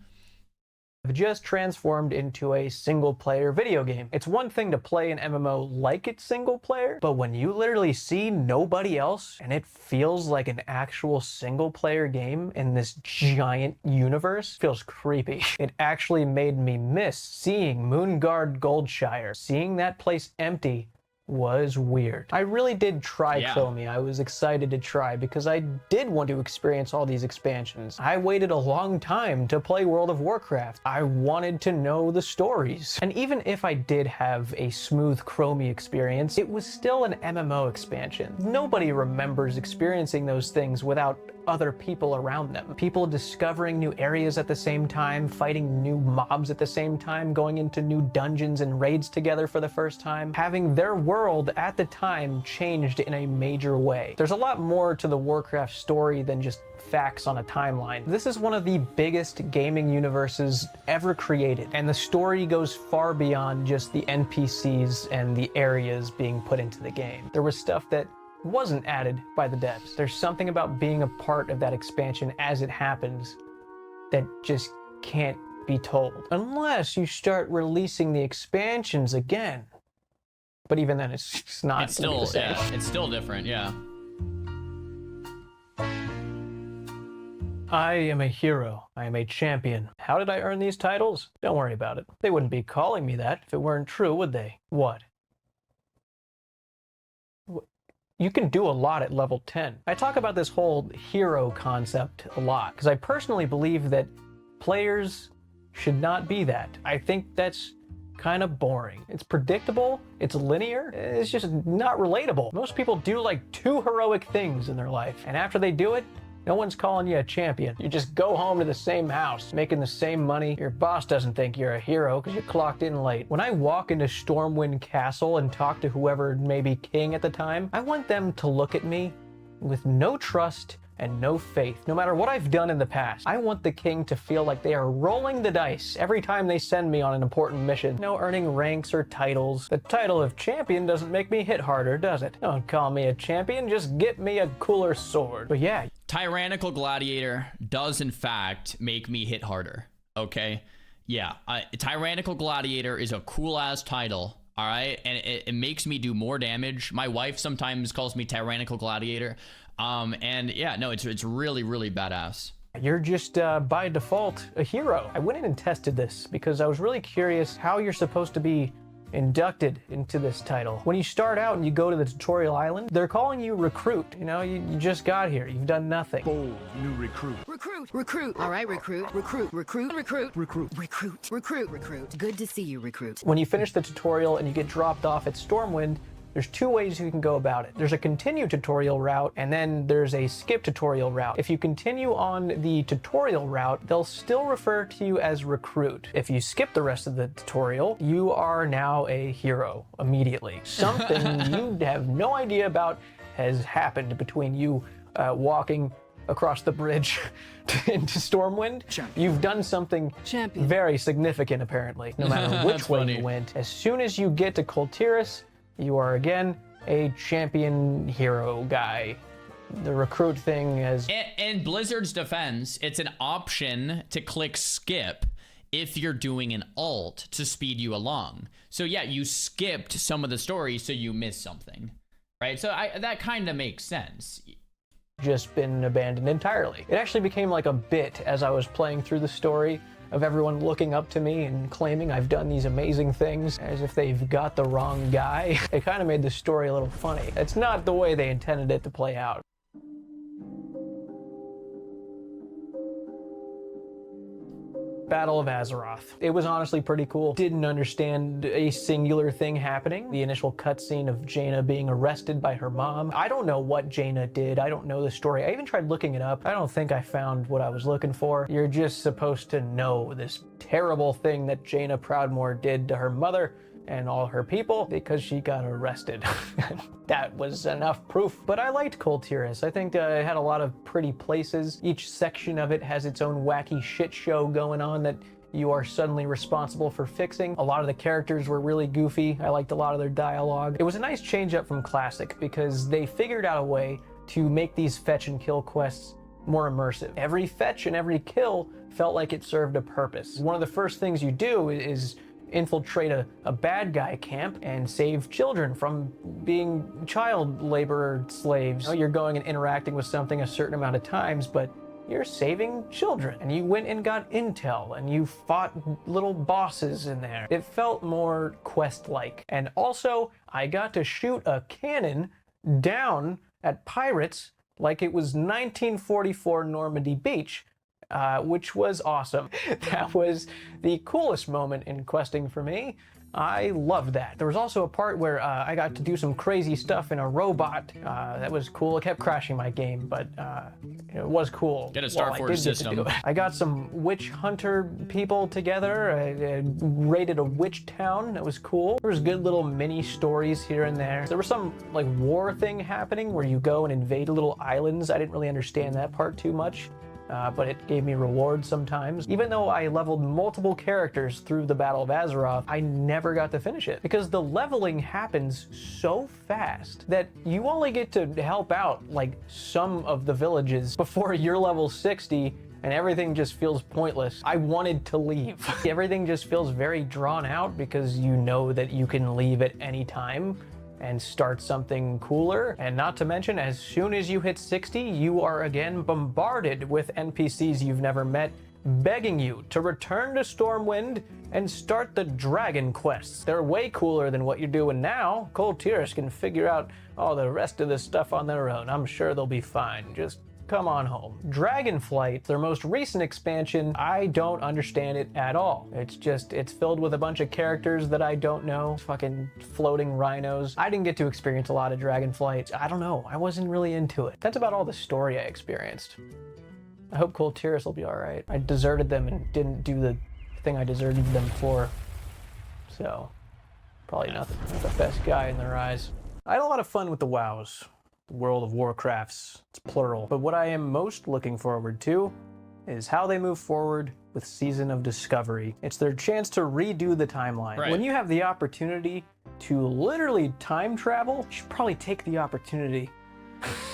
Just transformed into a single-player video game. It's one thing to play an MMO like it's single-player, but when you literally see nobody else and it feels like an actual single-player game in this giant universe, it feels creepy. It actually made me miss seeing Moonguard Goldshire. Seeing that place empty was weird. I really did try Chromie. I was excited to try because I did want to experience all these expansions. I waited a long time to play World of Warcraft. I wanted to know the stories. And even if I did have a smooth Chromie experience, it was still an MMO expansion. Nobody remembers experiencing those things without other people around them. People discovering new areas at the same time, fighting new mobs at the same time, going into new dungeons and raids together for the first time, having their world at the time changed in a major way. There's a lot more to the Warcraft story than just facts on a timeline. This is one of the biggest gaming universes ever created, and the story goes far beyond just the NPCs and the areas being put into the game. There was stuff that wasn't added by the devs. There's something about being a part of that expansion as it happens that just can't be told. Unless you start releasing the expansions again. But even then, it's not. It's still, it's still different, yeah. I am a hero. I am a champion. How did I earn these titles? Don't worry about it. They wouldn't be calling me that if it weren't true, would they? What? You can do a lot at level 10. I talk about this whole hero concept a lot because I personally believe that players should not be that. I think that's kind of boring. It's predictable, it's linear, it's just not relatable. Most people do like 2 heroic things in their life, and after they do it, no one's calling you a champion. You just go home to the same house, making the same money. Your boss doesn't think you're a hero because you clocked in late. When I walk into Stormwind Castle and talk to whoever may be king at the time, I want them to look at me with no trust and no faith, no matter what I've done in the past. I want the king to feel like they are rolling the dice every time they send me on an important mission. No earning ranks or titles. The title of champion doesn't make me hit harder, does it? Don't call me a champion, just get me a cooler sword. But yeah. Tyrannical Gladiator does in fact make me hit harder, okay? Yeah, Tyrannical Gladiator is a cool-ass title, all right? And it makes me do more damage. My wife sometimes calls me Tyrannical Gladiator. And yeah, no, it's really, really badass. You're just, by default, a hero. I went in and tested this because I was really curious how you're supposed to be inducted into this title. When you start out and you go to the tutorial island, they're calling you recruit. You know, you just got here. You've done nothing. Bold new recruit. Recruit. All right, recruit. Good to see you, recruit. When you finish the tutorial and you get dropped off at Stormwind, There's two ways you can go about it. There's a continue tutorial route, and then there's a skip tutorial route. If you continue on the tutorial route, they'll still refer to you as recruit. If you skip the rest of the tutorial, you are now a hero immediately. Something you have no idea about has happened between you walking across the bridge into Stormwind. You've done something very significant, apparently, no matter which way you went. As soon as you get to Kultiris, you are again a champion hero guy. The recruit thing is... In Blizzard's defense, it's an option to click skip if you're doing an alt to speed you along. So yeah, you skipped some of the story, so you missed something, right? So that kind of makes sense. Just been abandoned entirely. It actually became like a bit as I was playing through the story of everyone looking up to me and claiming I've done these amazing things as if they've got the wrong guy. It kind of made the story a little funny. It's not the way they intended it to play out. Battle of Azeroth. It was honestly pretty cool. Didn't understand a singular thing happening. The initial cutscene of Jaina being arrested by her mom. I don't know what Jaina did. I don't know the story. I even tried looking it up. I don't think I found what I was looking for. You're just supposed to know this terrible thing that Jaina Proudmoore did to her mother and all her people because she got arrested. That was enough proof. But I liked Kultiris. I think it had a lot of pretty places. Each section of it has its own wacky shit show going on that you are suddenly responsible for fixing. A lot of the characters were really goofy. I liked a lot of their dialogue. It was a nice change up from Classic because they figured out a way to make these fetch and kill quests more immersive. Every fetch and every kill felt like it served a purpose. One of the first things you do is infiltrate a bad guy camp and save children from being child labor slaves. You know, you're going and interacting with something a certain amount of times, but you're saving children. And you went and got intel and you fought little bosses in there. It felt more quest-like. And also, I got to shoot a cannon down at pirates like it was 1944 Normandy Beach. Which was awesome. That was the coolest moment in questing for me. I loved that. There was also a part where I got to do some crazy stuff in a robot. That was cool. It kept crashing my game, but it was cool. Get a Starforge system. I got some witch hunter people together. I raided a witch town. That was cool. There was good little mini stories here and there. There was some like war thing happening where you go and invade little islands. I didn't really understand that part too much. But it gave me rewards sometimes. Even though I leveled multiple characters through the Battle of Azeroth, I never got to finish it because the leveling happens so fast that you only get to help out like some of the villages before you're level 60 and everything just feels pointless. I wanted to leave. Everything just feels very drawn out because you know that you can leave at any time and start something cooler. And not to mention, as soon as you hit 60, you are again bombarded with NPCs you've never met, begging you to return to Stormwind and start the dragon quests. They're way cooler than what you're doing now. Kultiris can figure out all the rest of this stuff on their own. I'm sure they'll be fine. Just come on home. Dragonflight, their most recent expansion, I don't understand it at all. It's filled with a bunch of characters that I don't know. Fucking floating rhinos. I didn't get to experience a lot of Dragonflight. I don't know. I wasn't really into it. That's about all the story I experienced. I hope Kultiris will be alright. I deserted them and didn't do the thing I deserted them for. So, probably nothing. I'm the best guy in their eyes. I had a lot of fun with the WoWs. The World of Warcrafts, it's plural. But what I am most looking forward to is how they move forward with Season of Discovery. It's their chance to redo the timeline. Right. When you have the opportunity to literally time travel, you should probably take the opportunity.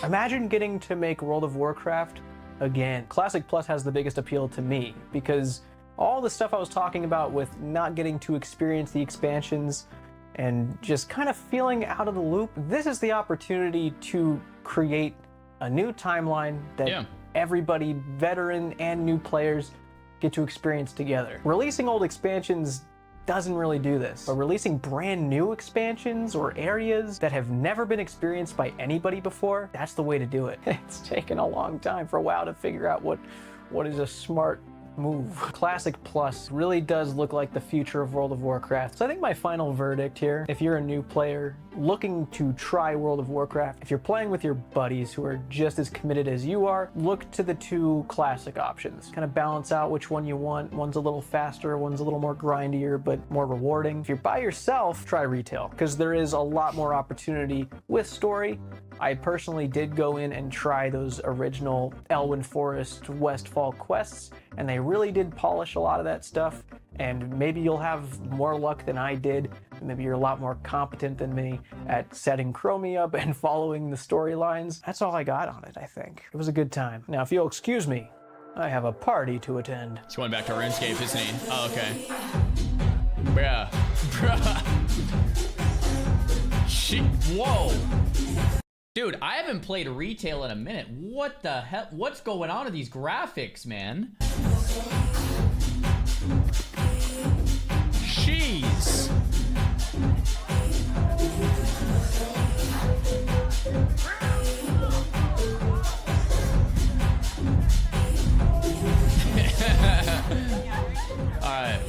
Imagine getting to make World of Warcraft again. Classic Plus has the biggest appeal to me because all the stuff I was talking about with not getting to experience the expansions and just kind of feeling out of the loop, this is the opportunity to create a new timeline that everybody, veteran and new players, get to experience together. Releasing old expansions doesn't really do this, but releasing brand new expansions or areas that have never been experienced by anybody before, that's the way to do it. It's taken a long time for WoW to figure out what is a smart move. Classic Plus really does look like the future of World of Warcraft. So I think my final verdict here, if you're a new player looking to try World of Warcraft, if you're playing with your buddies who are just as committed as you are, look to the two classic options. Kind of balance out which one you want. One's a little faster, one's a little more grindier, but more rewarding. If you're by yourself, try retail, because there is a lot more opportunity with story. I personally did go in and try those original Elwyn Forest Westfall quests, and they really did polish a lot of that stuff. And maybe you'll have more luck than I did. Maybe you're a lot more competent than me at setting Chromie up and following the storylines. That's all I got on it, I think. It was a good time. Now, if you'll excuse me, I have a party to attend. He's going back to Runescape, isn't he? Oh, okay. Bruh. Shit. Whoa. Dude, I haven't played retail in a minute. What the hell? What's going on with these graphics, man? Jeez. All right.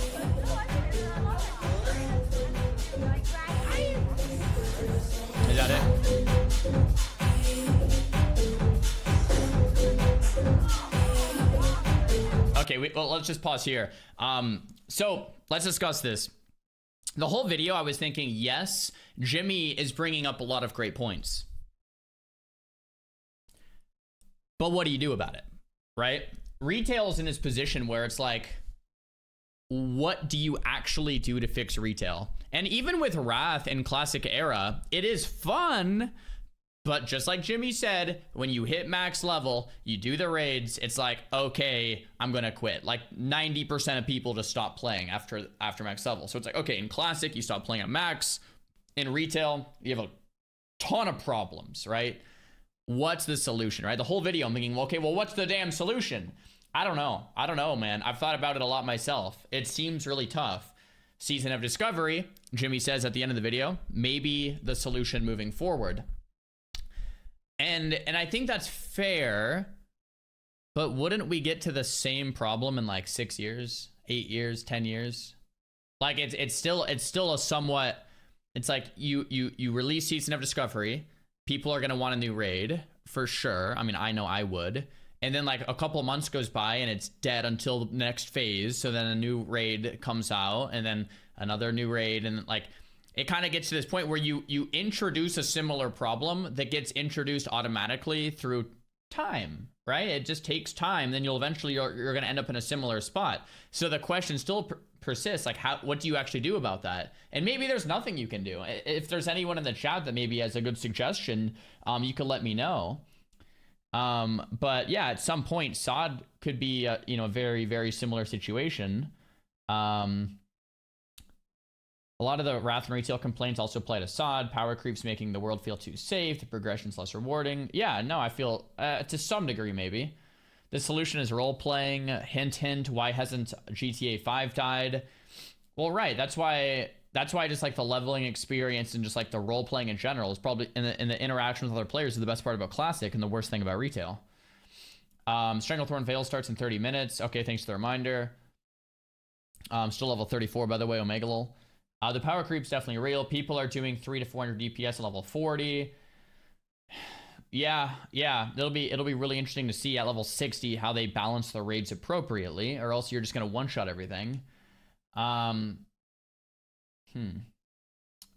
Is that it? Okay, well, let's just pause here. So let's discuss this. The whole video, I was thinking, yes, Jimmy is bringing up a lot of great points. But what do you do about it, right? Retail's in this position where it's like, what do you actually do to fix retail? And even with Wrath and Classic Era, it is fun. But just like Jimmy said, when you hit max level, you do the raids, it's like, okay, I'm gonna quit. Like 90% of people just stop playing after max level. So it's like, okay, in Classic, you stop playing at max. In retail, you have a ton of problems, right? What's the solution, right? The whole video, I'm thinking, well, okay, well, what's the damn solution? I don't know, man. I've thought about it a lot myself. It seems really tough. Season of Discovery, Jimmy says at the end of the video, maybe the solution moving forward. And I think that's fair, but wouldn't we get to the same problem in like 6 years, 8 years, 10 years? Like it's still a somewhat, it's like you release Season of Discovery, people are gonna want a new raid for sure. I mean, I know I would. And then like a couple months goes by and it's dead until the next phase. So then a new raid comes out and then another new raid, and like it kind of gets to this point where you introduce a similar problem that gets introduced automatically through time, right? It just takes time. Then you'll eventually, you're going to end up in a similar spot. So the question still persists, like what do you actually do about that? And maybe there's nothing you can do. If there's anyone in the chat that maybe has a good suggestion, you could let me know. But yeah, at some point SOD could be a, a very, very similar situation. A lot of the Wrath and retail complaints also apply to SOD. Power creeps making the world feel too safe. The progression's less rewarding. Yeah, no, I feel to some degree maybe. The solution is role-playing. Hint, hint. Why hasn't GTA 5 died? Well, right. That's why just like the leveling experience and just like the role-playing in general is probably in the interaction with other players is the best part about Classic and the worst thing about retail. Stranglethorn Veil starts in 30 minutes. Okay, thanks for the reminder. Still level 34, by the way, Omegalol. The power creep's definitely real. People are doing 300 to 400 DPS at level 40. Yeah. It'll be really interesting to see at level 60 how they balance the raids appropriately, or else you're just gonna one-shot everything.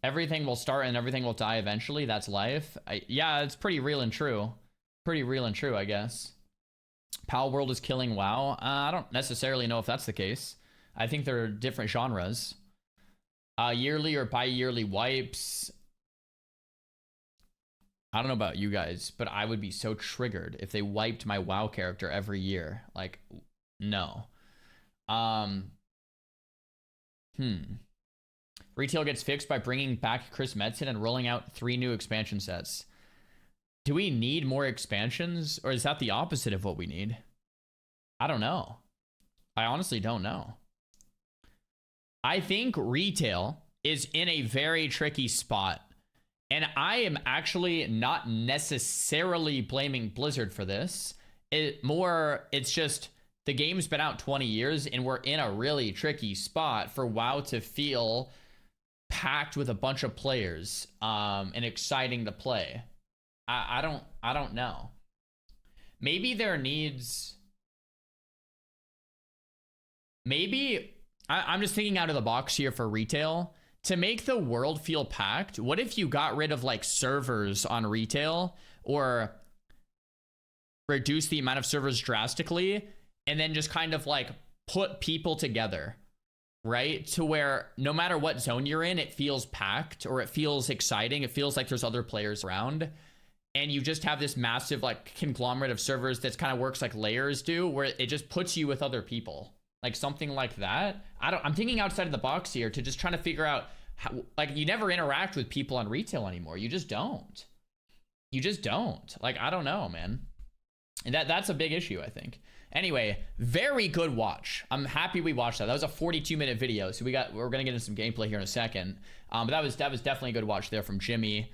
Everything will start and everything will die eventually. That's life. Yeah, it's pretty real and true. I guess. Pal World is killing WoW. I don't necessarily know if that's the case. I think there are different genres. Yearly or bi-yearly wipes. I don't know about you guys, but I would be so triggered if they wiped my WoW character every year. Like, no. Retail gets fixed by bringing back Chris Metzen and rolling out 3 new expansion sets. Do we need more expansions, or is that the opposite of what we need? I don't know. I honestly don't know. I think retail is in a very tricky spot. And I am actually not necessarily blaming Blizzard for this. It's just The game's been out 20 years and we're in a really tricky spot for WoW to feel packed with a bunch of players and exciting to play. I don't know. Maybe there needs, maybe I'm just thinking out of the box here for retail. To make the world feel packed, what if you got rid of like servers on retail or reduce the amount of servers drastically and then just kind of like put people together, right? To where no matter what zone you're in, it feels packed or it feels exciting. It feels like there's other players around. And you just have this massive like conglomerate of servers that kind of works like layers do, where it just puts you with other people. Like something like that. I'm thinking outside of the box here to just trying to figure out how, like, you never interact with people on retail anymore. You just don't. You just don't. Like, I don't know, man. And that's a big issue, I think. Anyway, very good watch. I'm happy we watched that. That was a 42-minute video, so we're gonna get into some gameplay here in a second. But that was definitely a good watch there from Jimmy.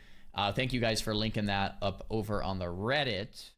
Thank you guys for linking that up over on the Reddit.